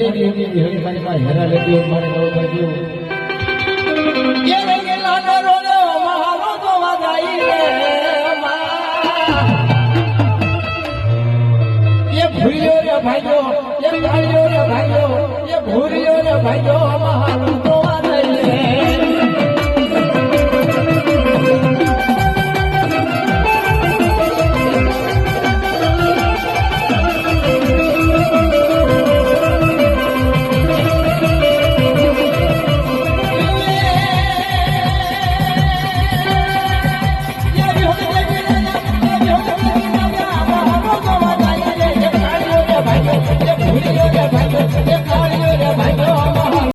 એની હેરી મારી પાસે હેરા લેતી મારે નવ કરજો એ રેગેલા નો રોડો મારો તો વાજાઈ રે એ ભૂલ્યો રે ભાઈઓ એ કાળ્યો રે ભાઈઓ એ ભૂલ્યો રે ભાઈઓ મહાન